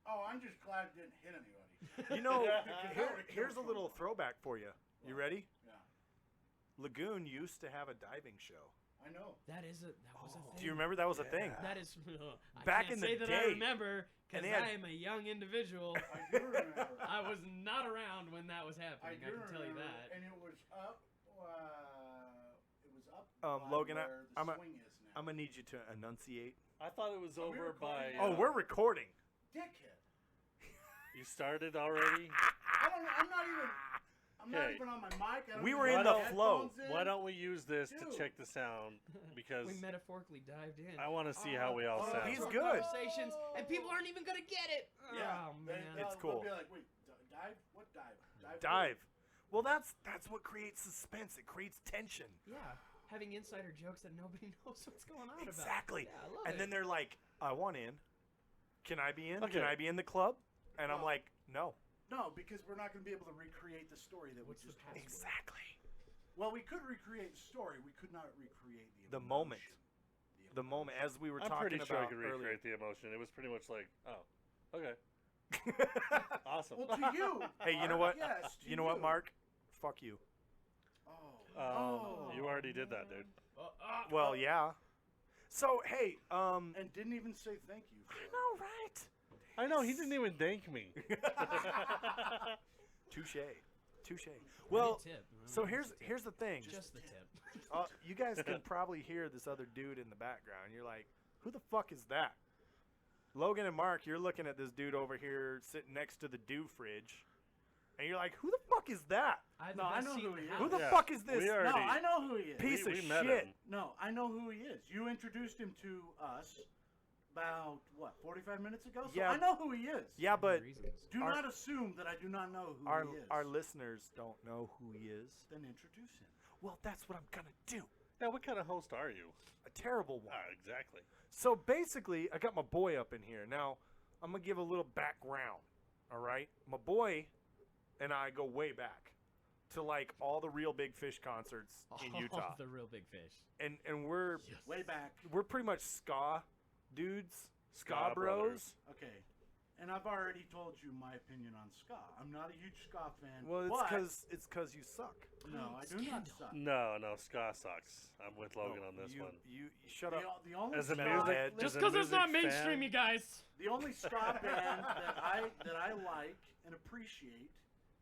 Oh, I'm just glad it didn't hit anybody. You know, here's a little throwback for you. You ready? Yeah. Lagoon used to have a diving show. I know. That was a thing. Do you remember that was a thing? That is. Back I can't in the say that day. I remember because And they had- I am a young individual. I do remember. I was not around when that was I happening. I, do can tell you remember, that. and it was up. It was up. by Logan, where the I'm swing is now. gonna need you to enunciate. I thought it was Are we over by. recording? Oh, we're recording. Dickhead. You started already? I'm not Okay. even on my mic. I don't We even were have in the my flow. headphones in. Why don't we use this to Dude. check the sound? Because We metaphorically dived in. I want to see how we all Oh, sound. he's Our good. Conversations, and people aren't even gonna get it. Yeah. Oh man. It's They'll cool. be like, wait, dive? What dive? Dive. Well, that's what creates suspense. It creates tension. Yeah. Having insider jokes that nobody knows what's going on Exactly. about. Yeah, I love And it. then they're like, I want in. Can I be in? Okay. Can I be in the club? And I'm Well- like, no. No, because we're not going to be able to recreate the story that What's we the just told. password? Exactly. Well, we could recreate the story. We could not recreate The emotion. moment. The moment, as we were I'm talking pretty sure I about could earlier. recreate the emotion. It was pretty much like, oh, okay, awesome. Well, to you. Hey, you know what? Yes, to You know what, Mark? Fuck you. Oh. You already did that, dude. Well, yeah. So, hey, And didn't even say thank you. For it. no, right? I know, he didn't even thank me. Touche. Touche. Well, tip. so here's the thing. Just the tip. You guys can probably hear this other dude in the background. You're like, who the fuck is that? Logan and Mark, you're looking at this dude over here sitting next to the dew fridge. And you're like, who the fuck is that? No, I know who he is. Who the Yeah, fuck is this we No, already- I know who he is. piece we of met shit? him. No, I know who he is. You introduced him to us about, 45 minutes ago? So Yeah. I know who he is. Yeah, but Reasons. Do Our- not assume that I do not know who our he is. our listeners don't know who he is. Then introduce him. Well, that's what I'm gonna do. Yeah, what kind of host are you? A terrible one. Exactly. So basically, I got my boy up in here. Now, I'm going to give a little background, all right? My boy and I go way back to, like, all the Real Big Fish concerts in Utah. The real big fish. And we're Way back. pretty much ska dudes, ska Ska bros. brothers. Okay. And I've already told you my opinion on ska. I'm not a huge ska fan. Well, but it's cause you suck. No, I do not suck. No, ska sucks. I'm with Logan on this you, one. You shut up. The only As a ska, music, Just as a because it's not music mainstream, fan- you guys. the only ska band that I like and appreciate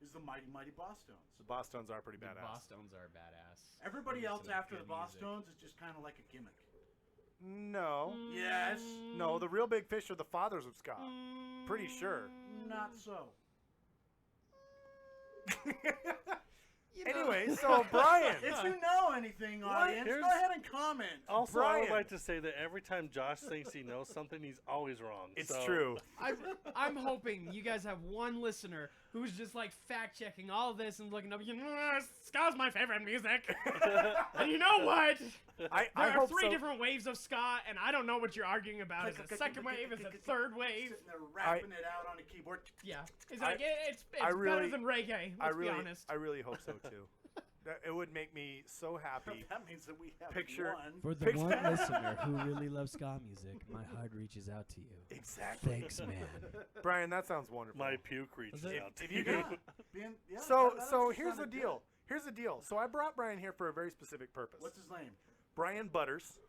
is the Mighty Mighty Bosstones. The Bosstones are pretty badass. Bosstones are badass. Everybody Listen else to after the good music. Bosstones is just kind of like a gimmick. No. Yes. No, the Real Big Fish are the fathers of ska. Pretty sure. Not so. Anyway, so Brian. If you know anything, audience, Here's- go ahead and comment. Also, I would Bryan. like to say that every time Josh thinks he knows something, he's always wrong. It's So- true. I'm hoping you guys have one listener who's just like fact checking all of this and looking up. You know, ska's my favorite music. And you know what? I There are hope three so. different waves of ska, and I don't know what you're arguing about. Is it second wave? Is it third wave? Sitting there rapping it out on a keyboard. Yeah, it's like it's I better really- than reggae. Let's be honest. I really hope so too. It would make me so happy. That means that we have Picture- one. For the one listener who really loves ska music, my heart reaches out to you. Exactly. Thanks, man. Brian, that sounds wonderful. My puke reaches it? out to If you you. can- Yeah, so that so actually here's the sounded deal. good. Here's the deal. So I brought Brian here for a very specific purpose. What's his name? Brian Butters.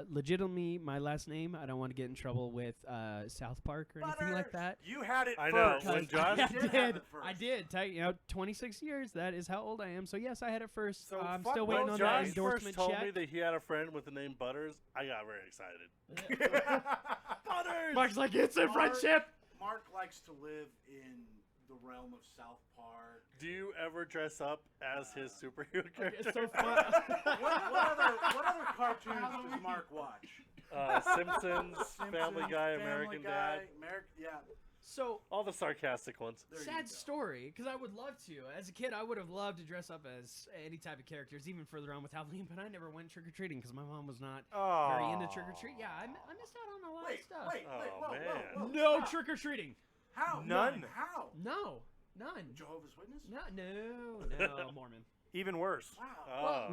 Legitimately, my last name. I don't want to get in trouble with South Park or anything like that. You had it I know. first. When Josh, You did have it first. I did. 26 years. That is how old I am. So yes, I had it first. So I'm fuck still those waiting on Josh that first endorsement told me check. that he had a friend with the name Butters, I got very excited. Butters. Mark's like, it's a friendship. Mark likes to live in the realm of South Park. Do you ever dress up as his superhero character? It's so fun. What other cartoons does Mark watch? Simpsons, Family Guy, American Dad, Yeah. So all the sarcastic ones. There you sad go. story, because I would love to. As a kid, I would have loved to dress up as any type of characters, even further on with Halloween. But I never went trick or treating because my mom was not very into trick or treat. Yeah, I missed out on a lot of Wait, stuff. wait, Oh, whoa, man. whoa, whoa. No How? trick or treating. How? None. How? No, none. Jehovah's Witness? No, Mormon. Even worse. Wow.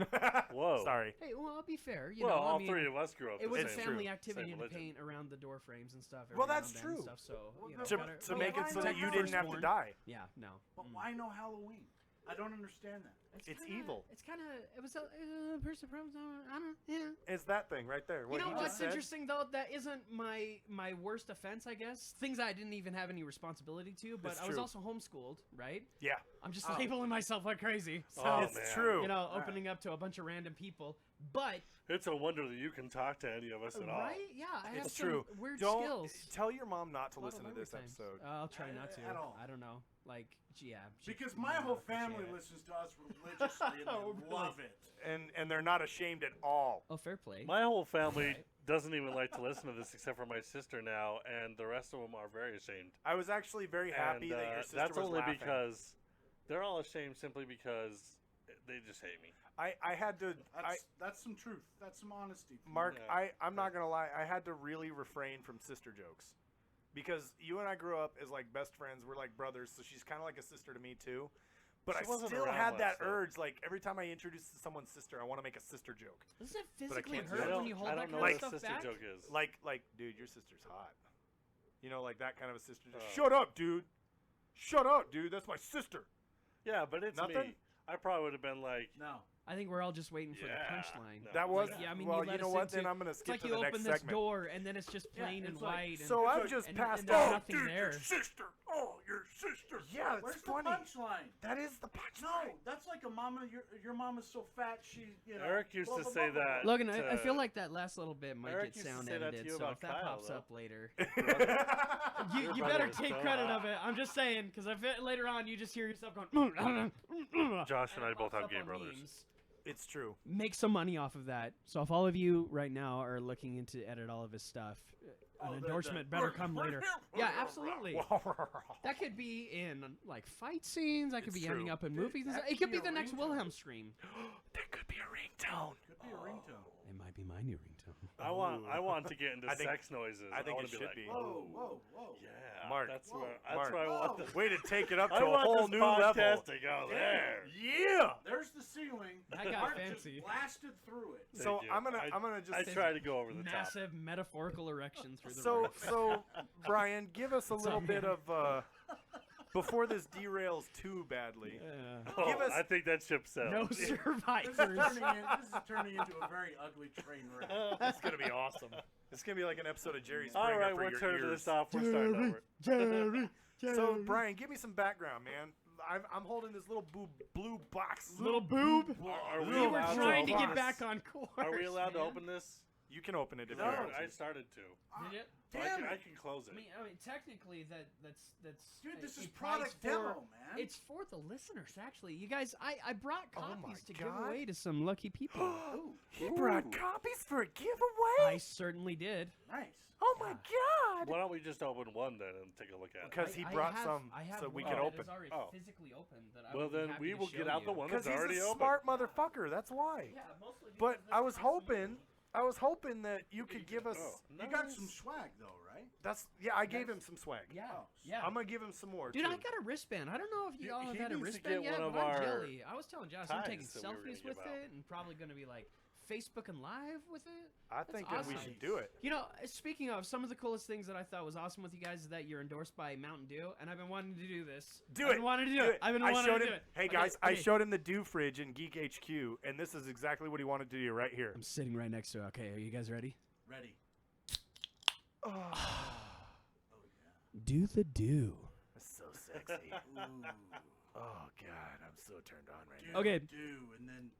Whoa. Sorry. Hey, well, I'll be fair. You Well, know, all I mean, three of us grew up. it was a It's family true. activity Same to religion. paint around the door frames and stuff. Well, every that's now and then true. and stuff, so Well, you know, To, gotta- to well, make it so why that you not? didn't have to Firstborn. die. Yeah, no. But why no Halloween? I don't understand that. It's evil. It's kind of. It was a person from. I don't. Yeah. It's that thing right there. What You know he what's just said. interesting though? That isn't my worst offense, I guess. Things I didn't even have any responsibility to, but It's I was true. also homeschooled, right? Yeah. I'm just Oh. labeling myself like crazy. So, Oh, It's man. true. you know, Alright. opening up to a bunch of random people. But It's a wonder that you can talk to any of us at all. right? Yeah, I have It's some true. weird Don't skills. tell your mom not to A lot listen of to this overtime. episode. I'll try not to. At all. I don't know. Like, yeah. she Because might my not whole appreciate family it. listens to us religiously and Oh, they really? love it. And they're not ashamed at all. Oh, fair play. My whole family Right. doesn't even like to listen to this except for my sister now, and the rest of them are very ashamed. I was actually very happy and, that your sister that's was only laughing. because they're all ashamed simply because they just hate me. I had to. That's some truth. That's some honesty. from Mark, you. I'm not gonna lie. I had to really refrain from sister jokes, because you and I grew up as like best friends. We're like brothers, so she's kind of like a sister to me too. But She I wasn't still around had last that time. urge. Like every time I introduce someone's sister, I want to make a sister joke. Doesn't it But I physically can't do hurt it. when you hold I that don't know kind what of a stuff sister back? joke is. Like, dude, your sister's hot. You know, like that kind of a sister joke. Oh. Shut up, dude. Shut up, dude. That's my sister. Yeah, but it's Nothing? me. I probably would have been like, No. I think we're all just waiting for the Yeah, punchline. no. That was. Like, yeah, I mean, well, you you let know us what? into- Then I'm gonna It's skip like to you the next open this segment. door and then it's just Yeah, plain and it's like- white. And, So I've like- just and- passed and there's out. nothing there. sister. Oh, your sister. Yeah, it's Where's funny. the punchline? That is the punchline. No, that's like a mama. Your mama's so fat she. You know, Eric used blah, to blah, say blah, blah, that. blah. Logan, I feel to- like that last little bit might Eric get used to sound say that to edited, you so about if that Kyle, pops though. up later, Your you brother better is take so credit hot. of it. I'm just saying, because I bet later on you just hear yourself going. Josh and I it both pops have up gay on brothers. memes. It's true. Make some money off of that. So if all of you right now are looking into edit all of his stuff, an endorsement better come later. Yeah, absolutely. That could be in like fight scenes. That could It's be ending true. up in Dude, movies. that It could could be be the a next ringtone. Wilhelm stream. That could be a ringtone. Could be a ringtone. It might be my new ringtone. I want to get into I think- sex noises. I think wanna it be should like, be. Whoa, whoa, whoa. Yeah, Mark. That's Whoa. where Mark. I want Whoa. the. Way to take it up to I a want whole this new level. podcast to go there. Yeah. There's the ceiling. That got Mark fancy. Just blasted through it. So Thank you. I'm I gonna just I try to go over the top. Massive metaphorical erection through the So, roof. so Brian, give us a What's little up, bit man? of before this derails too badly. Oh, Give us- I think that ship sailed. No This survivors. is turning into a very ugly train wreck. It's gonna be awesome. It's gonna be like an episode of Jerry All Springer right, for we're your turning ears. this off. We're starting over. So, Brian, give me some background, man. I'm holding this little blue box. Little boob. Are we We were allowed trying to open get this? back on course. Are we allowed to man. open this? You can open it if No. you I want to. started to. Did you? So Damn I it. can close I it. mean, technically, that's. Dude, this a is prize product for- demo, man. It's for the listeners, actually. You guys, I brought Oh copies my to give God. away to some lucky people. He brought copies for a giveaway. I certainly did. nice. Oh my God! Why don't we just open one then and take a look at it? Because he I brought have- some, I have so we one can that open. is already Oh. physically open. That I Well, would be then happy we to will show get out the you. one Because that's he's already a open. smart motherfucker. That's why. Yeah, mostly. But because I was that's awesome. hoping that you could give us. Oh, You got nice. some swag though, right? That's yeah. I gave him some swag. Yeah, Oh, yeah. I'm gonna give him some more. Dude, too. I got a wristband. I don't know if you all have he had a needs to wristband get yet, one but of I'm our jelly. I was telling Josh, I'm taking ties that we were gonna selfies give with out. it and probably going to be like Facebooking live with it. I That's think that we awesome. should do it. You know, speaking of, some of the coolest things that I thought was awesome with you guys is that you're endorsed by Mountain Dew, and I've been wanting to do this. Do I've it. been wanting to do Do it. it. I've been I wanting showed to him. do it. Hey Okay, guys, I okay. showed him the Dew fridge in Geek HQ, and this is exactly what he wanted to do right here. I'm sitting right next to it. Okay, are you guys ready? Ready. Oh, Do the do. that's so sexy. Ooh. Oh God, I'm so turned on right Do, now. Okay. Do and then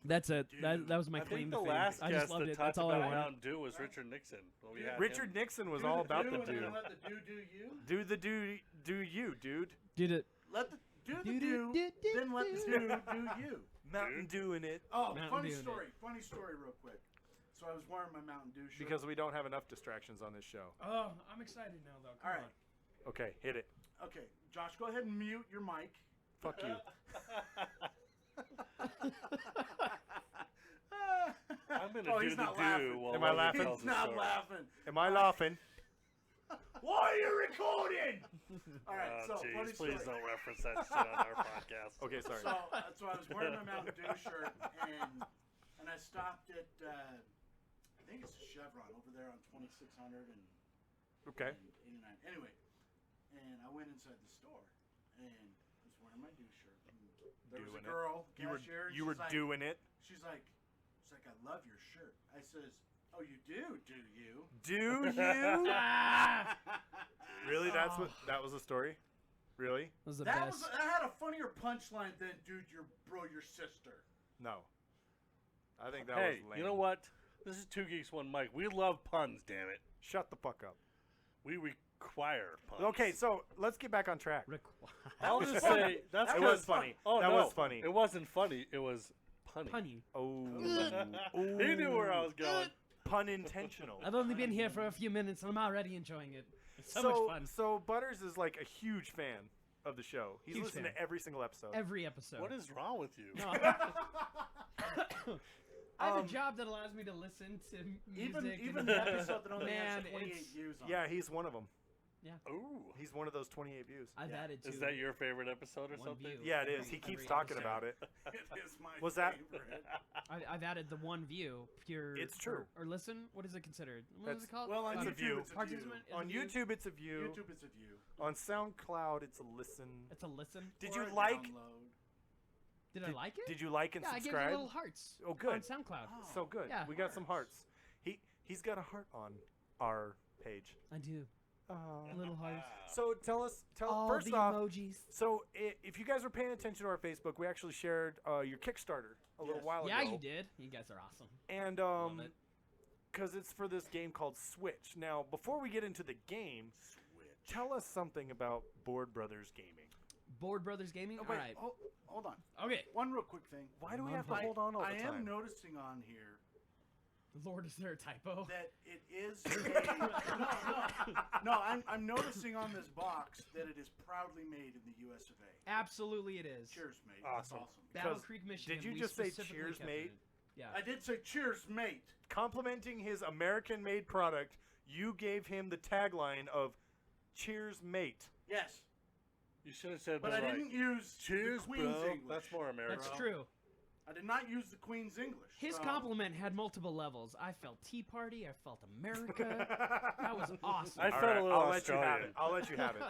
That's it. That Dude. was my I claim think to the fame. last I just guest loved that it. talked That's all I about wanted. Mountain Dew was Richard Nixon. When we had Richard him. Nixon was do all the about do the and then do. let the do you. Do the do you, dude. Did it. Let the do the Do, do, do, do, then let the do. do you. Mountain Dewing it. Oh, Mountain funny Dew in story. Funny story, real quick. So I was wearing my Mountain Dew shirt. Because we don't have enough distractions on this show. Oh, I'm excited now, though. Come all right. Okay, hit it. Okay, Josh, go ahead and mute your mic. Fuck you. I'm gonna Oh, do he's the not do laughing. while Am I Logan laughing? tells He's the not story. laughing. Am I laughing? Why are you recording. All right, so jeez, funny please story. don't reference that shit on our podcast. Okay, sorry. So I was wearing my Mountain Dew shirt, and I stopped at I think it's a Chevron over there on 2600 and Okay. and 89. Anyway, and I went inside the store, and I was wearing my Dew shirt. And there was a Doing it. girl You were cashier. and you were she's like, doing it. She's like, I love your shirt. I says, oh, you do you? Do you? Really? That was the story? Really? That was the That best. had a funnier punchline than, dude, your sister. No. I think that Hey, was lame. you know what? This is 2 Geeks 1 Mic. We love puns, damn it. Shut the fuck up. We require puns. Okay, so let's get back on track. I'll just say that's It good. was funny. Oh, That no, was funny. It wasn't funny. It was punny. Punny. Oh. He knew where I was going. Pun intentional. I've only been here for a few minutes, and I'm already enjoying it. It's so much fun. So Butters is like a huge fan of the show. He's Huge listened fan. to every single episode. Every episode. What is wrong with you? No, I have a job that allows me to listen to music. Even and the episode that only Man, has 28 it's- views on. Yeah, he's one of them. Ooh. He's one of those 28 views. I've added to Is that your favorite episode or one something? view. Yeah, it is. He keeps Every talking episode. about it. It is my Was that- favorite. I've added the one view. Pure. It's true. Or listen. What is it considered? What is That's- it called? Well, on It's a YouTube, view. it's a view. Participant is On a view? YouTube, it's a view. YouTube, it's a view. On SoundCloud, it's a listen. It's a listen. Did Or you a like? download. Did I like it? Did you like and yeah, I gave you subscribe? little hearts. Oh, good. On SoundCloud. Oh. So good. Yeah. We got some hearts. He's got a heart on our page. I do. Little hearts. So tell All first the off. emojis. So if you guys were paying attention to our Facebook, we actually shared your Kickstarter a little Yes. while Yeah, ago. you did. You guys are awesome. And Love it. because it's for this game called Switch. Now, before we get into the game, tell us something about Board Brothers Gaming. Board Brothers Gaming. Oh, All wait, right. hold on. Okay. One real quick thing. Why do we have to hold on all the I time? am noticing on here Lord, is there a typo? that it is no. I'm noticing on this box that it is proudly made in the U.S. of A. Absolutely, it is. Cheers, mate. Awesome. That's awesome. Battle Because Creek, Michigan. did you we just say specifically cheers, kept mate? it. Yeah. I did say cheers, mate. Complimenting his American-made product, you gave him the tagline of "Cheers, mate." Yes, You should have said, but I didn't use Cheers, the Queen's bro. English. That's more American. That's bro. true. I did not use the Queen's English. His so- compliment had multiple levels. I felt Tea Party. I felt America. That was awesome. I All felt right, a little I'll let you have Australian. it. I'll let you have it.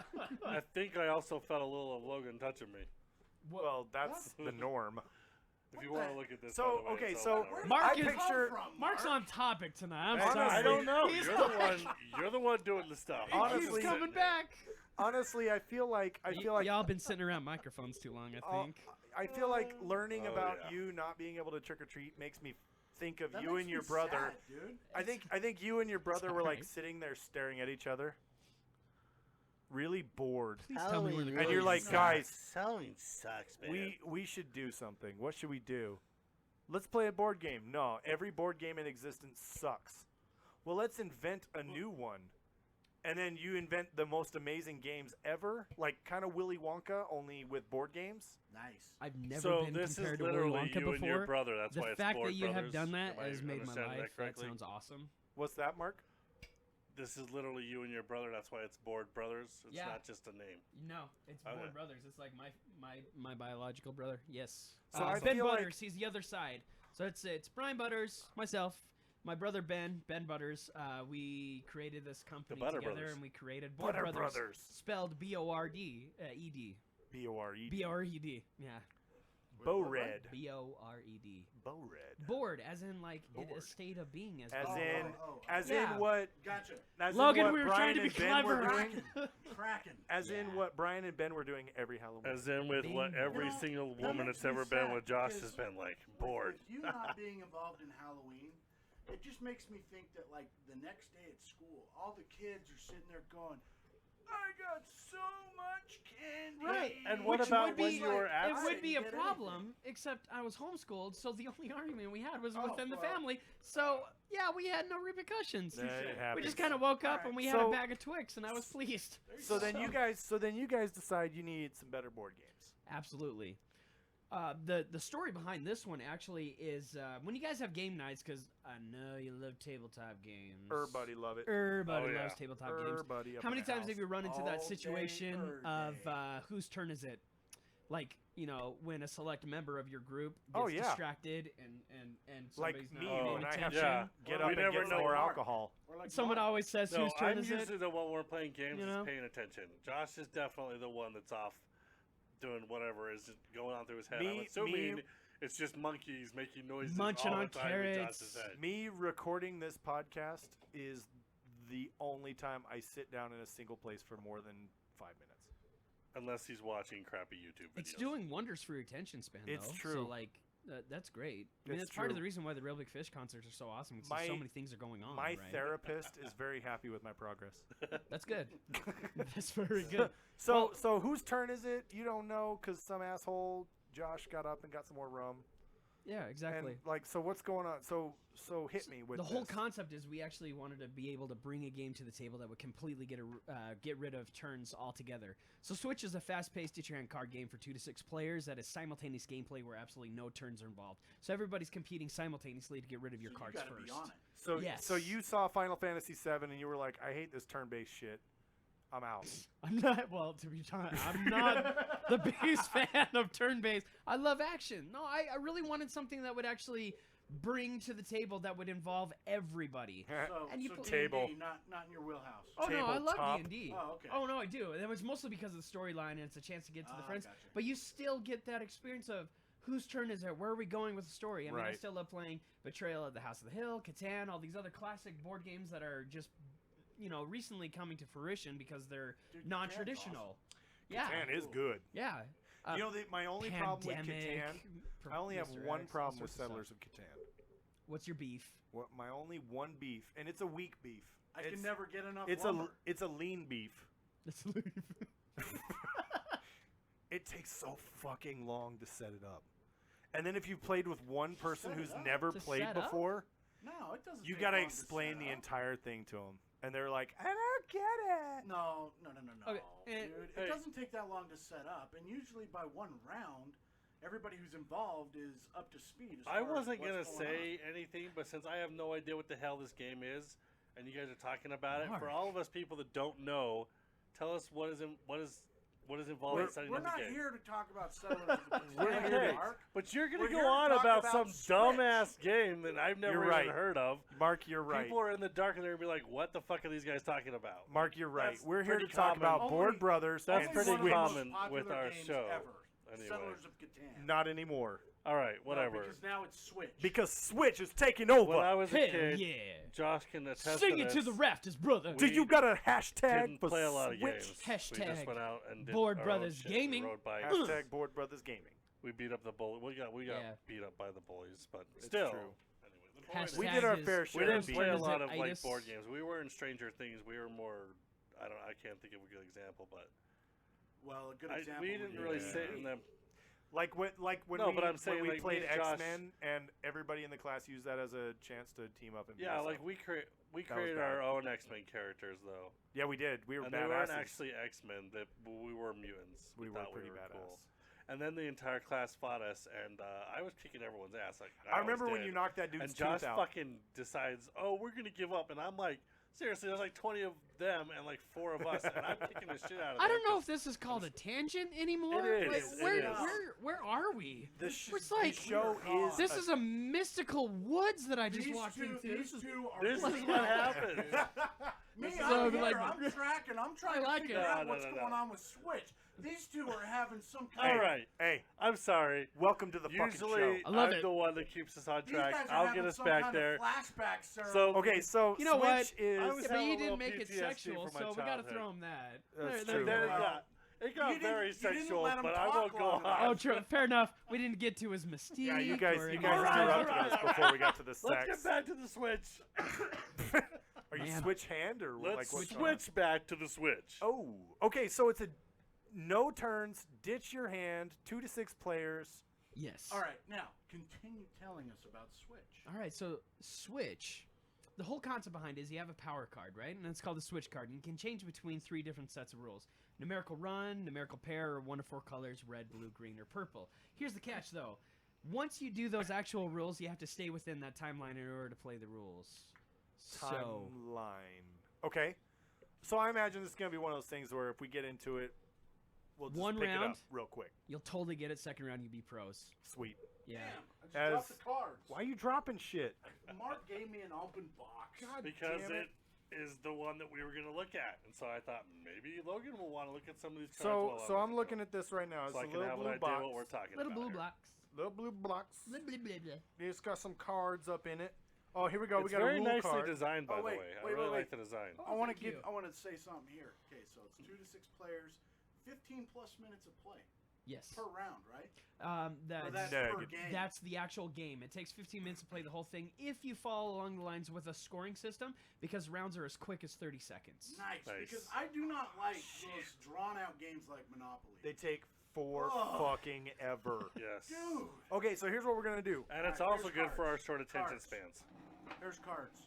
I think I also felt a little of Logan touching me. Well, that's the norm. If you want to look at this. So, by the way, okay, it's so all over. Mark I is- picture. From, Mark's Mark. on topic tonight. I'm Honestly, sorry. I don't know. He's You're the one doing the stuff. He Honestly- keeps coming back. Honestly, I feel like Y'all been sitting around microphones too long. I think. I feel like learning Oh, about yeah. you not being able to trick or treat makes me think of That you makes and your me brother. sad, dude. I think you and your brother were like alright. sitting there staring at each other, really bored. Please tell me where the And you're like, sucks. guys, Halloween sucks, man. we should do something. What should we do? Let's play a board game. No, every board game in existence sucks. Well, let's invent a new one. And then you invent the most amazing games ever, like kind of Willy Wonka, only with board games. Nice. I've never So been this compared is to Willy literally Wonka you before. and your brother. That's The why it's fact Board that you Brothers. have done that Am I has made my understanding life. That, correctly? sounds awesome. What's that, Mark? This is literally you and your brother. That's why it's Board Brothers. It's Yeah. not just a name. No, it's Okay. Board Brothers. It's like my biological brother. Yes. So I Ben feel like- Butters. He's the other side. So it's Bryan Butters, myself, my brother Ben Butters. We created this company Butter together, Brothers. and we created Board Butter Brothers, Brothers. spelled B-O-R-D-E-D. B-O-R-E. B-O-R-E-D. Yeah. Bo Red. B-O-R-E-D. Bo Red. Bored, as in like Bored. a state of being. As As well. in, as Yeah. in what? Gotcha. As Logan, in what we were Bryan trying to be and Ben were clever. doing. Kraken. As in Yeah. what Bryan and Ben were doing every Halloween. As in with what Bingo. every You know, single that woman makes that's me ever been sad with Josh because has been like With bored. you not being involved in Halloween, it just makes me think that like the next day at school, all the kids are sitting there going, "I got so much candy." Right. And what Which about would when be, you were It absent? would be a Get problem, except I was homeschooled, so the only argument we had was Oh, within the well. family. So yeah, we had no repercussions. That it We happens. just kind of woke up Alright. and we had a So- bag of Twix, and I was pleased. So then you guys decide you need some better board games. Absolutely. The story behind this one actually is when you guys have game nights, because I know you love tabletop games. Everybody love it. Everybody Oh, yeah. loves tabletop games. Everybody up How in many the times house. have you run into All that day, situation every of day. whose turn is it? Like, you know, when a select member of your group gets Oh, yeah. distracted and Like somebody's me not paying when I have attention. Yeah. get Well, up we and never get know. more Mark. alcohol. We're like Someone Mark. always says No, whose turn I'm is usually it? the one when we're playing games You is know? paying attention. Josh is definitely the one that's off doing whatever is just going on through his head. I'm Me- assuming me- it's just monkeys making noises Munching all on the time in carrots. Josh's head. Me recording this podcast is the only time I sit down in a single place for more than 5 minutes. Unless he's watching crappy YouTube videos. It's doing wonders for your attention span, It's though. true. So, like, that's great. I mean, It's that's part of true. the reason why the Real Big Fish concerts are so awesome, because My- so many things are going on, My right? therapist is very happy with my progress. That's good. That's very good. So whose turn is it? You don't know because some asshole Josh got up and got some more rum. Yeah, exactly. And like, so what's going on? So hit me with The whole this. concept is we actually wanted to be able to bring a game to the table that would completely get rid of turns altogether. So Switch is a fast-paced get-your-hand card game for 2 to 6 players that is simultaneous gameplay where absolutely no turns are involved. So everybody's competing simultaneously to get rid of your So cards you gotta first. be on it. So Yes. so you saw Final Fantasy VII and you were like, I hate this turn-based shit. I'm out. I'm not, well, to be honest, I'm not the biggest fan of turn-based. I love action. No, I really wanted something that would actually bring to the table that would involve everybody. So, And you so put- D&D, Table. not in your wheelhouse. Oh no, I love Tabletop. D&D. Oh, okay. Oh no, I do. And it was mostly because of the storyline and it's a chance to get to the Ah, friends. gotcha. But you still get that experience of whose turn is it? Where are we going with the story? I mean, I Right. still love playing Betrayal at the House of the Hill, Catan, all these other classic board games that are just, you know, recently coming to fruition because they're Dude, Catan's non-traditional. Yeah, Catan is good. yeah. You know, my only problem with Pandemic, Catan, I only have Mr. one X, all problem with sorts of Settlers stuff. of Catan. What's your beef? What my only one beef, and it's a weak beef. I it's, can never get enough It's lumber. it's a lean beef. Let's leave. It takes so fucking long to set it up. And then if you played with one person Set it who's up? never To played set up? before, No, it doesn't. you take gotta long to explain set the up. entire thing to them, and they're like, I don't get it. No. Okay, Dude, hey. it doesn't take that long to set up, and usually by one round, everybody who's involved is up to speed. As I far as wasn't what's gonna going say anything, but since I have no idea what the hell this game is, and you guys are talking about it, for Mark. all of us people that don't know, tell us what is involved in setting We're up the not game. here to talk about Settlers of the We're Catan, here to- Mark. But you're gonna We're go here to on talk about about some Switch. dumbass game that I've never You're even right. heard of. Mark, you're right. People are in the dark and they're gonna be like, "What the fuck are these guys talking about?" Mark, you're right. That's We're here to pretty talk common. about Only- Board Brothers That's and Only pretty one of the most common popular with our games show. Ever. Anyway. Settlers of Catan. Not anymore. All right, No, whatever. because now it's Switch. Because Switch is taking over. When I was a Hell kid, yeah. Josh can attest Sing to it this. to the rafters, brother. Do you got a hashtag Didn't for play a lot of Switch? games. We just Hashtag went out and did Board our own Brothers shit. Gaming. We rode bikes. Hashtag Board Brothers Gaming. We beat up the bully. We got Yeah. beat up by the bullies, but It's still. true. Anyway, the point is, We Hashtag did our is- fair we share didn't of beating play a Is it lot of like itis? board games. We were in Stranger Things. We were more. I can't think of a good example, but Well, a good example. we would didn't be really D&D. sit in them. Like when No, we, but I'm saying, when we like, played me and Josh- X-Men and everybody in the class used that as a chance to team up and beat Yeah, us like up. we That was created bad. our own X-Men characters though, Yeah, we did. We were and they weren't badasses. actually X-Men. That we were mutants. We were thought pretty we were badass. cool. And then the entire class fought us, and I was kicking everyone's ass. Like I was remember when dead. you knocked that dude's And Josh tooth out. fucking decides, oh, we're gonna give up, and I'm like, seriously, there's like 20 of them and like 4 of us, and I'm kicking the shit out of them. I don't know if this is called a tangent anymore. It Like, is, where, it is. where are we? This like- show Oh, is This a- is a mystical woods that I just These walked two, into. these two are. This is what happens. Me, This is I'm here. like- I'm tracking. I'm trying like to figure it. out No, what's no, no. going on with Switch. These two are having some All kind of. right, Hey, I'm sorry. welcome to the fucking Usually, show. I love I'm it. the one that keeps us on These track. guys are I'll having get us some back kind there. Of flashback, sir. So Okay, so You know what? Switch is I was Yeah, but having you a little didn't make it PTSD sexual, from my so we gotta childhood. throw him that. That's There true. you Then go. it got You didn't- very you didn't sexual, let 'em but I talk won't go long enough. Oh, on. true. Fair enough. We didn't get to his mystique. yeah, you guys or threw any- All right, up to all us right. before we got to the Let's sex. get back to the Switch. Are you Man. switch hand or Let's like what's going on? switch back to the Switch. Oh, okay. So it's a no turns, ditch your hand, 2 to 6 players. Yes. All right, now continue telling us about Switch. All right. So Switch the whole concept behind it is you have a power card, right? And it's called a switch card. And you can change between 3 different sets of rules. Numerical run, numerical pair, or 1 of 4 colors, red, blue, green, or purple. Here's the catch, though. Once you do those actual rules, you have to stay within that timeline in order to play the rules. So, Timeline. Okay. So I imagine this is going to be one of those things where if we get into it, we'll just One pick it round? up real quick. you'll totally get it. Second round, you'll be pros. Sweet. Yeah. Damn, I just dropped the cards. Why are you dropping shit? Mark gave me an open box. God Because damn it is the one that we were going to look at. And so I thought maybe Logan will want to look at some of these cards. So I'm looking at this right now. It's so I a can little have an blue idea box. what we're talking Little about. blue here. blocks. Little blue blocks. Blah, blah, blah, blah. It's got some cards up in it. Oh, here we go. It's we got very a rule nicely card. designed, by Oh, the wait, way. I wait, really wait, like the design. I want to thank you. I want to say something here. Okay, so it's 2 to 6 players, 15 plus minutes of play Yes. per round, right? Um, Or that's, that's No, per you- game. that's the actual game. It takes 15 minutes to play the whole thing if you follow along the lines with a scoring system, because rounds are as quick as 30 seconds. Nice, Nice. because I do not like those drawn-out games like Monopoly. They take forever fucking ever. Yes. Dude, Okay, so here's what we're gonna do. And it's Alright, also here's good for our cards. short attention Cards. spans. there's cards.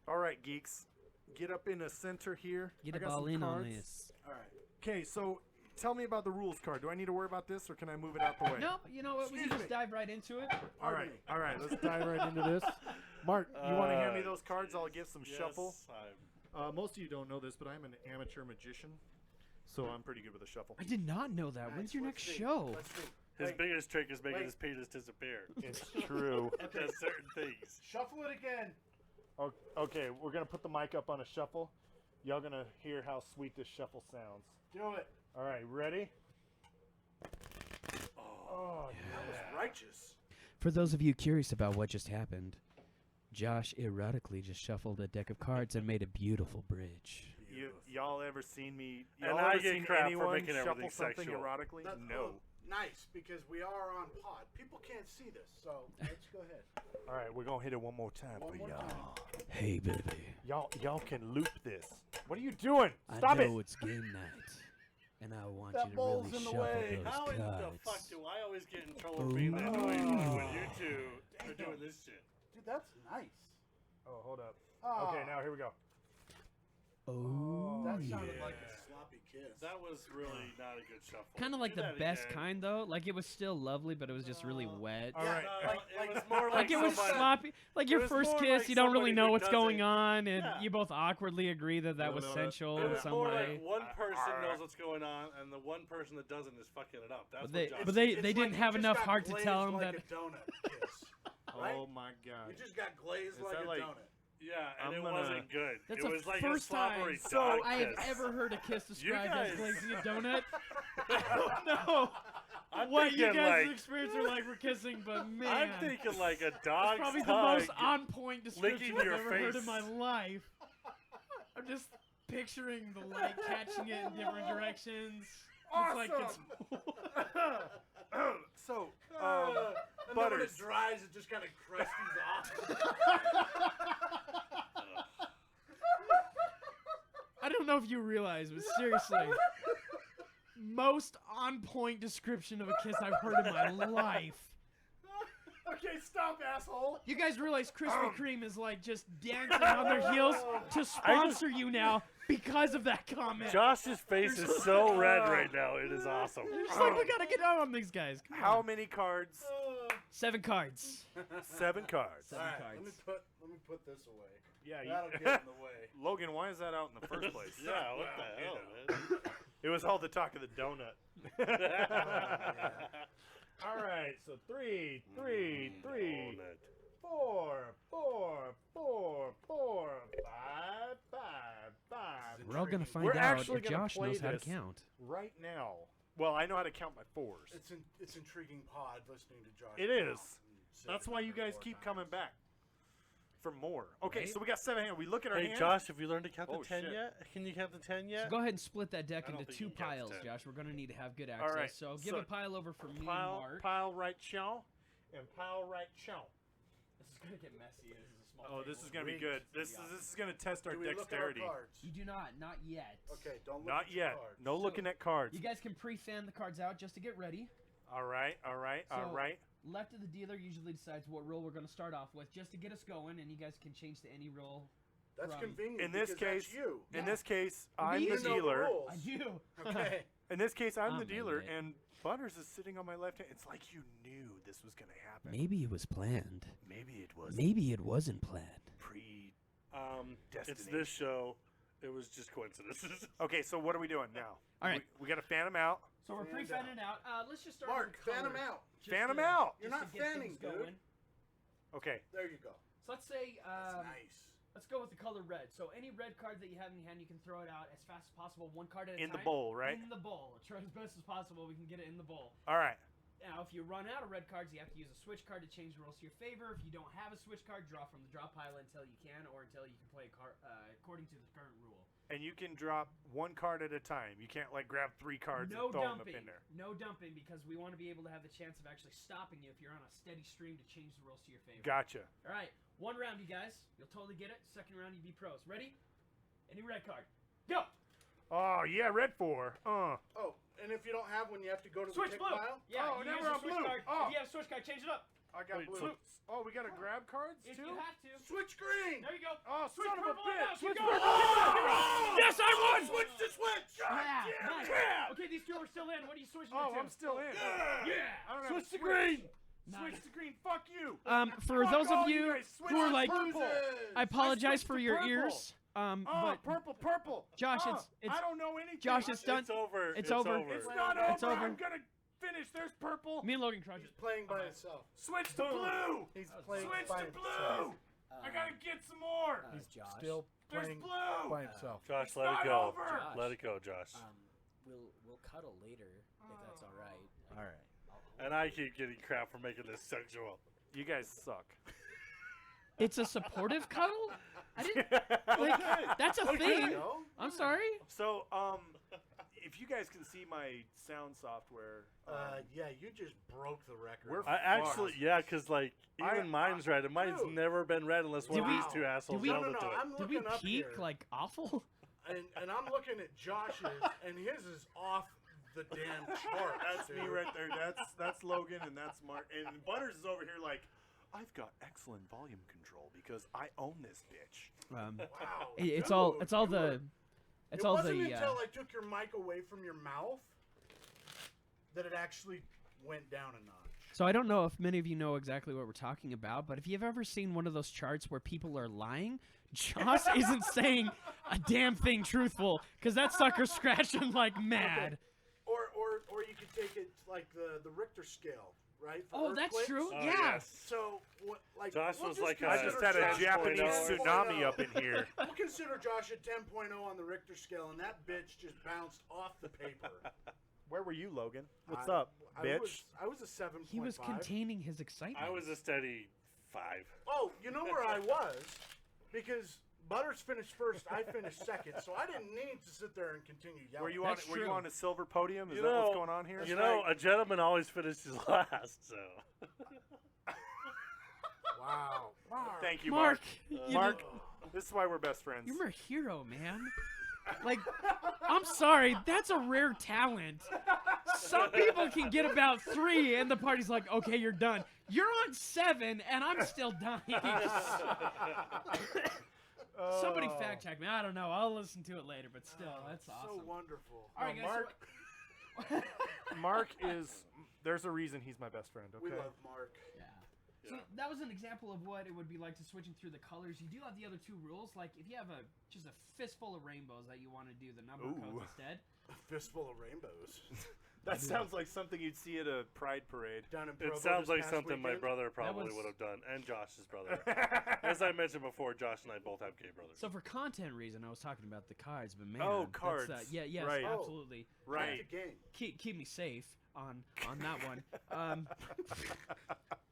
All right, geeks, get up in the center here. Get I a got ball some in on cards. this. All right. Okay, so tell me about the rules card. Do I need to worry about this, or can I move it out the way? No, you know what? We can Excuse just me. dive right into it. All Pardon right, me. all right. Let's dive right into this. Mark, you want to hand me those cards? I'll jeez. give some Yes, shuffle. I'm- Most of you don't know this, but I'm an amateur magician, so I'm pretty good with a shuffle. I did not know that. Nice, When's your let's next see. show? Let's see. His Wait, biggest trick is making wait. his penis disappear. It's true. It does certain things. Shuffle it again. Okay, we're gonna put the mic up on a shuffle. Y'all gonna hear how sweet this shuffle sounds. Do it. All right, ready? That was righteous. For those of you curious about what just happened, Josh erotically just shuffled a deck of cards and made a beautiful bridge. Y'all ever seen me? And Y'all I ever get seen crap for anyone making shuffle everything something sexual. erotically? That's No. nice, because we are on pod. People can't see this, so let's go ahead. All right, we're gonna hit it one more time One for more y'all. time. Hey, baby. Y'all can loop this. What are you doing? Stop I know it! it's game night, and I want That you to ball's really in the shuffle way. those How in the cards. fuck do I always get in trouble for being that noisy when you two are doing this shit? Dude, that's nice. Oh, hold up. Ah, Okay, now here we go. Oh, that yeah. sounded like a sloppy kiss. That was really not a good shuffle. Kind of like Do the that best again. kind, though. Like, it was still lovely, but it was just really wet. All right. No, it was more Like, it was somebody- sloppy. Like, your was first more kiss, like you don't really somebody know who what's going doesn't- on, and Yeah. you both awkwardly agree that that No, was no, sensual It in was some more way. like one person knows what's going on, and the one person that doesn't is fucking it up. That's But what they, Josh but they, It's they like didn't you have just enough got heart to glazed tell them like that. a donut kiss, right? Oh my god. You just got glazed Is like that a like- donut. Yeah, and I'm it gonna- wasn't good. That's it the was like first a slobbery time dog I have kiss. ever heard a kiss described as guys- glazing a donut. No, I'm what you thinking guys' like experience are like for kissing, but man, I'm thinking like a that's dog's probably the tongue. most on-point description licking I've your ever heard in face. my life. I'm just picturing the light catching it in different directions. It's like it's So, And then when it Butters. dries, it just kind of crusties off. I don't know if you realize, but seriously, most on-point description of a kiss I've heard in my life. Okay, stop, asshole. You guys realize Krispy Kreme is like just dancing on their heels to sponsor you now because of that comment. Josh's face is so red right now. It is awesome. You're just like, we gotta get out on these guys. Come How on. many cards? 7 cards. 7 cards. Seven All right, cards. let me put this away. Yeah, That'll get in the way. Logan, why is that out in the first place? Yeah, what the hell, man? It was all the talk of the donut. All right, so 3, 3, 3, 4, 4, 4, 4, 5, 5, 5. We're all gonna find We're out actually if gonna Josh play knows how to this count. right now. Well, I know how to count my 4s. It's intriguing pod listening to Josh. It is. count and That's say why it you guys 4 keep times. coming back for more. Okay, Right? so we got 7 hands. We look at our Hey, hands. Josh, have you learned to count Oh, to 10 shit. yet? Can you count to 10 yet? So go ahead and split that deck I don't into think 2 you can count to piles, 10. Josh. We're gonna need to have good access. right, So give so a pile over for me and Pile, Mark. pile right chow, and pile right chow. This is gonna get messy. This is a small Oh, this table. is gonna be good. This is gonna test our Do we look at dexterity. our cards? You do not yet. Okay, don't look Not at your yet. cards. No looking at cards. You guys can pre-fan the cards out just to get ready. All right, all right, all So- right. Left of the dealer usually decides what rule we're going to start off with, just to get us going, and you guys can change to any rule. That's convenient. In this because case, that's you. in this case, I'm You the know dealer. rules. I do. Okay. In this case, I'm the I'm dealer, an idiot. and Butters is sitting on my left hand. It's like you knew this was gonna happen. Maybe it was planned. Maybe it was Maybe it wasn't planned. Destination. It's this show. It was just coincidences. Okay, so what are we doing now? All right. We got to fan him out. So we're Fan pre-fanning out. Let's just start Mark, with the fan him colors, out. just Fan him to- out. You're just not to get fanning, things dude. going. Okay. There you go. So let's say That's nice. let's go with the color red. So any red card that you have in your hand, you can throw it out as fast as possible, one card at a In time. the bowl, right? In the bowl. Try as best as possible. We can get it in the bowl. All right. Now, if you run out of red cards, you have to use a switch card to change the rules to your favor. If you don't have a switch card, draw from the draw pile until you can, or until you can play a card according to the current rule. And you can drop one card at a time. You can't like grab 3 cards No and throw them up dumping. in there. No dumping, because we want to be able to have the chance of actually stopping you if you're on a steady stream to change the rules to your favor. Gotcha. All right, one round, you guys. You'll totally get it. Second round, you be pros. Ready? Any red card? Go. Oh yeah, red 4. Oh, and if you don't have one, you have to go to Switch the kick blue. pile? Yeah. Oh, you now use we're a on switch blue. Card. Oh. If you have a switch card, change it up. I got Wait, blue. Oh, we got to grab cards If too? you have to. Switch green! There you go. Oh, Switch son of a purple on out. bitch. Keep Switch going. purple. Yes, I won. Switch to switch! Yeah, damn nice. it. Okay, these two are still in. What are you switching Oh, to? I'm still in. Yeah. I don't Switch have to green. Switch to green. Fuck you. For Fuck those all of you guys. Switch who are to like, purple. I apologize switched for to your purple. ears. Oh, But purple. Josh, Oh, it's I don't know anything. Josh, it's done. It's over. It's over. It's not over. It's over. I'm gonna finish. There's purple. Me and Logan crouch. He's playing by himself. Switch to blue. He's playing Switch by to himself. blue. I gotta get some more. He's Josh. Still There's playing blue. by himself. Josh, It's let not it go. over. Josh. Let it go, Josh. We'll cuddle later if that's all right. All right. I'll And I keep getting crap for making this sexual. You guys suck. It's a supportive cuddle. I didn't. Like, that's a thing. No? I'm sorry. So, if you guys can see my sound software, Yeah, you just broke the record. We're I actually, fucked. yeah, because like even mine's red, and mine's dude. never been red unless one Did of we- these two assholes we- yelled no, into it. I'm Did we looking up peak here, like awful? and I'm looking at Josh's, and his is off the damn chart. That's me right there. That's Logan, and that's Mark. And Butters is over here like, I've got excellent volume control because I own this bitch. Wow. It's dude, all you the. were- It's it all wasn't the. until I took your mic away from your mouth that it actually went down a notch. So I don't know if many of you know exactly what we're talking about, but if you've ever seen one of those charts where people are lying, Josh isn't saying a damn thing truthful because that sucker's scratching like mad. Or you could take it like the Richter scale, right? for Oh, that's earthquakes. true. Oh, Yeah. yes. So, what, like, Josh we'll was just like I consider just had a Josh Japanese 10.0. tsunami up in here. We'll consider Josh at 10.0 on the Richter scale, and that bitch just bounced off the paper. Where were you, Logan? What's I- up, I bitch? I was a 7.5. He was containing his excitement. I was a steady 5. Oh, you know where I was? Because Butters finished first, I finished second, so I didn't need to sit there and continue yelling. Were you on? That's Were you true. on a silver podium? Is You that what's know- going on here? You know, a gentleman always finishes last, so. Wow. Thank you, Mark. Mark. you Mark, know- this is why we're best friends. You're my hero, man. Like, I'm sorry, that's a rare talent. Some people can get about 3, and the party's like, okay, you're done. You're on 7, and I'm still dying. Somebody Oh. fact check me. I don't know. I'll listen to it later, but still, that's So awesome. wonderful. All right, No, guys. Mark- Mark is. There's a reason he's my best friend. Okay. We love Mark. Yeah. So that was an example of what it would be like to switching through the colors. You do have the other 2 rules. Like, if you have just a fistful of rainbows that you want to do the number Ooh. codes instead. A fistful of rainbows. That sounds like something you'd see at a pride parade. Down in It Provo sounds this like past something my weekend. brother probably was- would have done, and Josh's brother. As I mentioned before, Josh and I both have gay brothers. So for content reason, I was talking about the cards, but man, Oh, that's, cards. yeah, yes, Right. Oh. absolutely. Right. It's a game. Keep me safe on that one.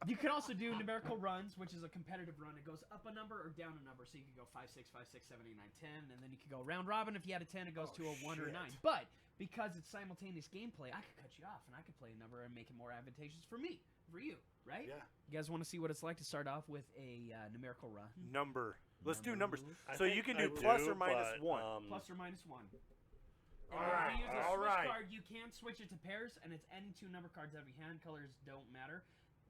You can also do numerical runs, which is a competitive run. It goes up a number or down a number, so you can go 5, 6, 5, 6, 7, 8, 9, 10, and then you can go round robin. If you had a 10, it goes to a 1 or a 9. But because it's simultaneous gameplay, I could cut you off and I could play a number and make it more advantageous for you, right? Yeah. You guys want to see what it's like to start off with a numerical run? Number. Let's do numbers. I So think you can I do plus or do, minus but, 1. Plus or minus 1. And All if right, you use a all switch right. card, you can switch it to pairs, and it's any 2 number cards out of your hand. Colors don't matter.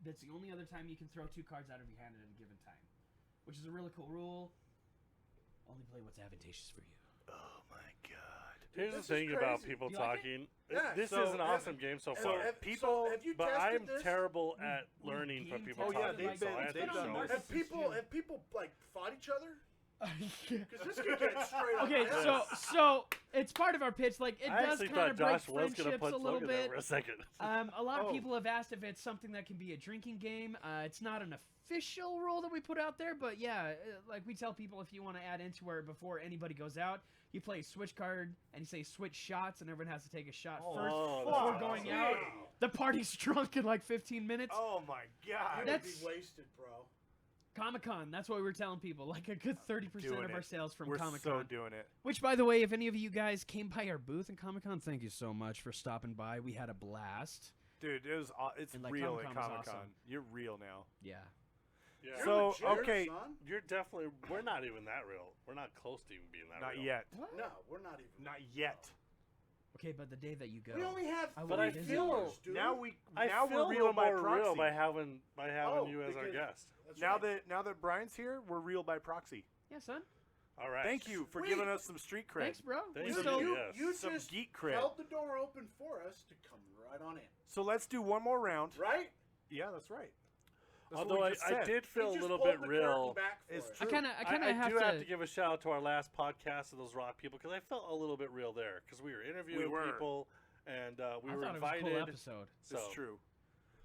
That's the only other time you can throw 2 cards out of your hand at a given time, which is a really cool rule. Only play what's advantageous for you. Oh my god. Here's This the is thing about crazy. people Do you like it? talking. Yeah, This so is an awesome game so far. Have you But tested I'm this? terrible We've- at we've learning from game people tested talking. it, like, so I they've have to been on show Mark- it. Have people like fought each other? Because this could get straight up. Okay, my ass. so it's part of our pitch. Like it I does actually kind thought of break Josh was going to friendships put a little Logan there bit. for a second. A lot of Oh. people have asked if it's something that can be a drinking game. It's not an official rule that we put out there, but yeah, like we tell people if you want to add into where before anybody goes out, you play a switch card and you say switch shots, and everyone has to take a shot first Oh, before that's going awesome. out. The party's drunk in like 15 minutes. Oh my I god. would That's- be wasted, bro. Comic-Con, that's what we were telling people. Like a good 30% Doing of our it. sales from We're Comic-Con. so doing it. Which, by the way, if any of you guys came by our booth in Comic-Con, thank you so much for stopping by. We had a blast. Dude, it's And, like, real at Comic-Con was Comic-Con. awesome. You're real now. Yeah. Yeah. You're So, legit, okay. son. You're definitely. We're not even that real. We're not close to even being that Not real. yet. What? No, we're not even. Not yet. Okay, but the day that you go. We only have I three will But I visit feel- viewers, dude. Now I feel we're a real little by more proxy. real by having Oh, you as our because- guest. That's now right. that Brian's here, we're real by proxy. Yeah, son. All right. Thank you for Sweet. giving us some street cred. Thanks, bro. Thank We you. still- Yes. you Some just geek cred. held the door open for us to come right on in, So let's do one more round. right? Yeah, that's right. That's what Although we I just said. did feel He a just little pulled bit the real. curtain back for It's us. true. I kind of I have do to. have to give a shout out to our last podcast of those rock people because I felt a little bit real there because we were interviewing We were. people and we I were thought it was a invited. cool episode. So It's true.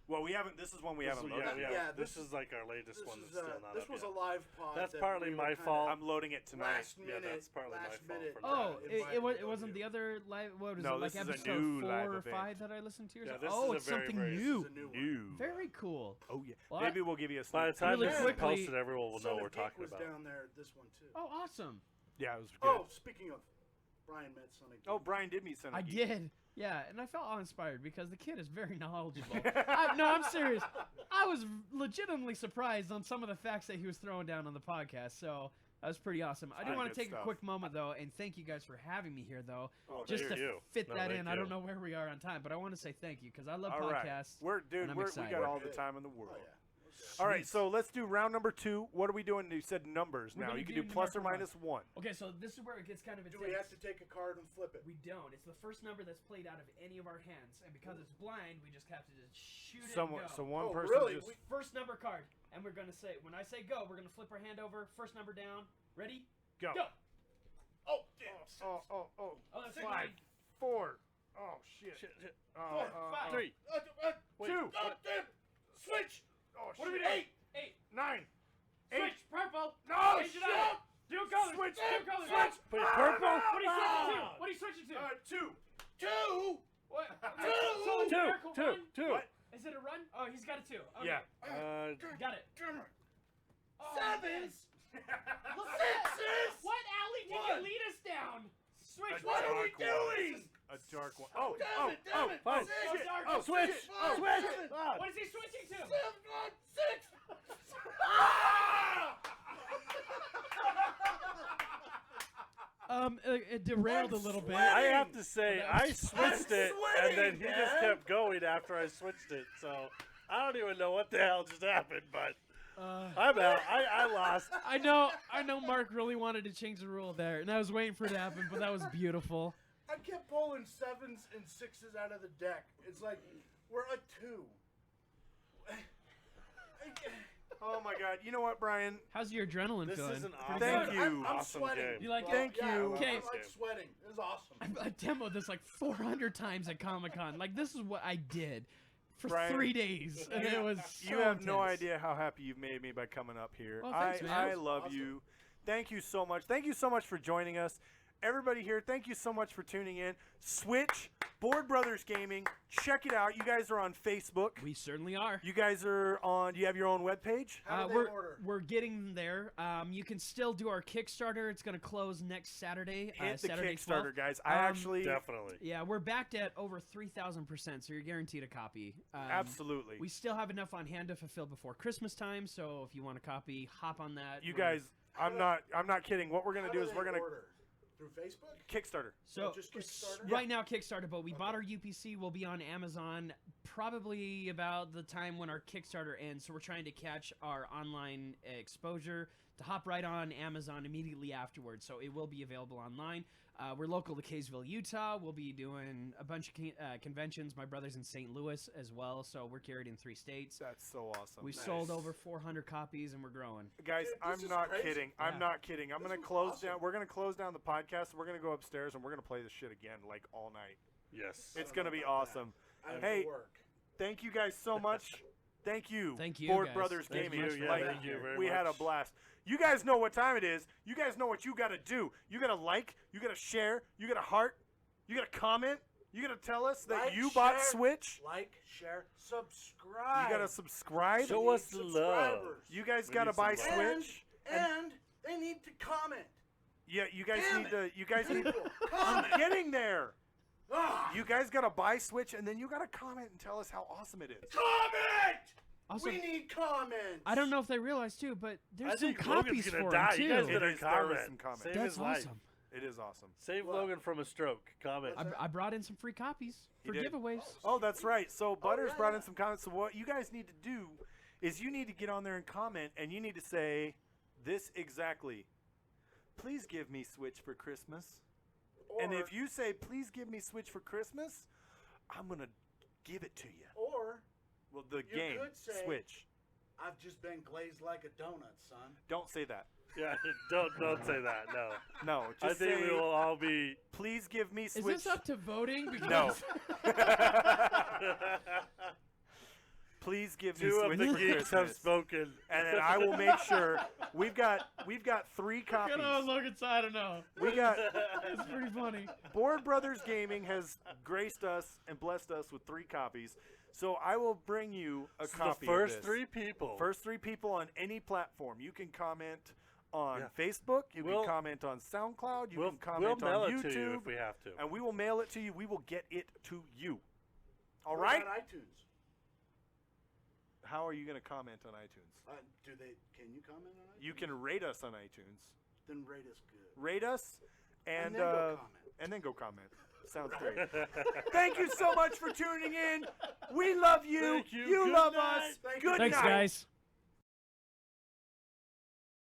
Well, we haven't. This is one we this haven't is- loaded. yeah, yet. Yeah, this this is like our latest one that's still not this up was yet. a live pod. That's that partly we were my kinda fault. I'm loading it tonight. Last minute. that's partly my last fault minute, for Oh, invited it to wasn't do. the other live. What was No, it? Like this is a episode new 4 live or event. 5 that I listened to. Or Yeah, something? this Oh, is it's a very, something very- new. This is a new one. New. Very cool. Oh yeah. Well, Maybe we'll give you a By the sneak time Really this is quickly- posted, everyone will know Son what we're of Geek talking was about. down there this one too. Oh, awesome. Yeah, it was good. Oh, speaking of, Brian met Sonny. Oh, Brian did meet Son of I Geek. did. Yeah, and I felt awe-inspired because the kid is very knowledgeable. No, I'm serious. I was legitimately surprised on some of the facts that he was throwing down on the podcast, so that was pretty awesome. I do Good want to take stuff. a quick moment, though, and thank you guys for having me here, though. Oh, Just thank to you. fit No, that thank in, I you. don't know where we are on time, but I want to say thank you because I love All right. podcasts. We're and I'm we excited. got all the We're time in the Oh world. yeah. All right, so let's do round number 2. What are we doing? You said numbers We're now. gonna You can do do plus or numerical minus 1. Okay, so this is where it gets kind of Do intense. we have to take a card and flip it? We don't. It's the first number that's played out of any of our hands, and because it's blind, we just have to just shoot it Someone, and go. so one Oh, person really? just. First number card, and we're gonna say when I say go, we're gonna flip our hand over. First number down. Ready? Go. Go. Oh damn! Oh, Oh, that's 5, mine. 4. Oh shit. Shit. Oh, 5. 3. Wait. 2. Oh damn! Switch! Oh What do we shit. do? 8. 9. 8. Switch. Purple. No Change shit. it up. Do colors. Switch. Do colors. Switch. Wait, purple? What are you switching to? What are you switching to? 2. Two! What? Two. So it's a miracle run? Two. What? Is it a run? Oh, he's got a 2. Okay. Yeah. Got it. Oh, Sevens! Look at Sixes! What alley did One. you lead us down? Switch. What are we Dark one. doing? A dark one. Oh, Damn it! Damn it! fine. Six! Oh, dark. Oh, Switch. Five, Switch. seven, Ah. What is he switching to? 7, 6! Ah! It derailed a I'm little bit. sweating. I have to say, I switched it, and then sweating, he just Dad. kept going after I switched it. So I don't even know what the hell just happened, but I'm out. I lost. I know Mark really wanted to change the rule there, and I was waiting for it to happen, but that was beautiful. I kept pulling 7s and 6s out of the deck. It's like, we're a 2. oh my God. You know what, Brian? How's your adrenaline This feeling? is an awesome, Thank you. I'm awesome sweating. game. You like it? Thank Yeah, you. Okay. I'm like sweating. It was awesome. I demoed this like 400 times at Comic-Con. Like, this is what I did for Brian, 3 days, and it was so You have no intense. idea how happy you've made me by coming up here. Well, thanks, man. I love Awesome. you. Thank you so much. Thank you so much for joining us. Everybody here, thank you so much for tuning in. Switch, Board Brothers Gaming. Check it out. You guys are on Facebook. We certainly are. You guys are on, do you have your own webpage? How do they order? We're getting there. You can still do our Kickstarter. It's going to close next Saturday. Hit the Saturday Kickstarter, 12th. guys. I actually, Definitely. Yeah, we're backed at over 3,000%, so you're guaranteed a copy. absolutely. We still have enough on hand to fulfill before Christmas time, so if you want a copy, hop on that. You We're- guys, I'm not kidding. What we're going to do is we're going to, Through Facebook? Kickstarter. So just Kickstarter? right now Kickstarter, but we bought our UPC. We'll be on Amazon probably about the time when our Kickstarter ends. So we're trying to catch our online exposure to hop right on Amazon immediately afterwards. So it will be available online. We're local to Kaysville, Utah. We'll be doing a bunch of conventions. My brother's in St. Louis as well, so we're carried in 3 states. That's so awesome. We sold over 400 copies, and we're growing. Guys, Dude, I'm this is not crazy. kidding. Yeah. I'm not kidding. I'm This gonna was close awesome. down. We're gonna close down the podcast. We're gonna go upstairs and we're gonna play this shit again, like all night. Yes. It's don't gonna know be about that. awesome. I have Hey, to work. Thank you guys so much. Thank you. Thank you, Board guys. Brothers Thank Gaming. you. Yeah, Like, thank you very we much. had a blast. You guys know what time it is. You guys know what you gotta do. You gotta like. You gotta share. You gotta heart. You gotta comment. You gotta tell us that Like, you bought share, Switch. Like, share, subscribe. You gotta subscribe. Show us the love. subscribers. You guys We gotta need some buy love. Switch. And they need to comment. Yeah, you guys Damn need to. You guys need. People, I'm comment. getting there. Ah, You guys gotta buy Switch, and then you gotta comment and tell us how awesome it is. comment! Also, We need comments. I don't know if they realize too, but there's I some think Logan's copies gonna for die. him You too. guys It better is- there is comment. some comment. Save That's his life. awesome. It is awesome. Save What? Logan from a stroke. Comment. I brought in some free copies He for did. giveaways. Oh, that's right. So Butters yeah, brought yeah. in some comments. So what you guys need to do is you need to get on there and comment, and you need to say this exactly. Please give me Switch for Christmas. And if you say, please give me Switch for Christmas, I'm going to give it to you. Or Well, the You game, could say- Switch. I've just been glazed like a donut, son. Don't say that. Yeah, don't say that. No. No, I just think say, we will all be. please give me Is Switch. this up to voting? Because No. Please give me Two Switch of the for geeks have Christmas. spoken. And then I will make sure we've got 3 copies. Get on Logan's side, I don't know. We got It's pretty funny. Board Brothers Gaming has graced us and blessed us with 3 copies. So I will bring you a So copy the first of this. 3 people. First 3 people on any platform. You can comment on Yeah. Facebook. You We'll- can comment on SoundCloud. You we'll can comment mail on it YouTube. to you if we have to. And we will mail it to you. We will get it to you. All What right? about iTunes? How are you going to comment on iTunes? Can you comment on iTunes? You can rate us on iTunes. Then rate us good. Rate us and then go comment. and then go comment. Sounds great. Thank you so much for tuning in. We love you. Thank you. You Good love night. us. Thank you. Good Thanks, night. guys.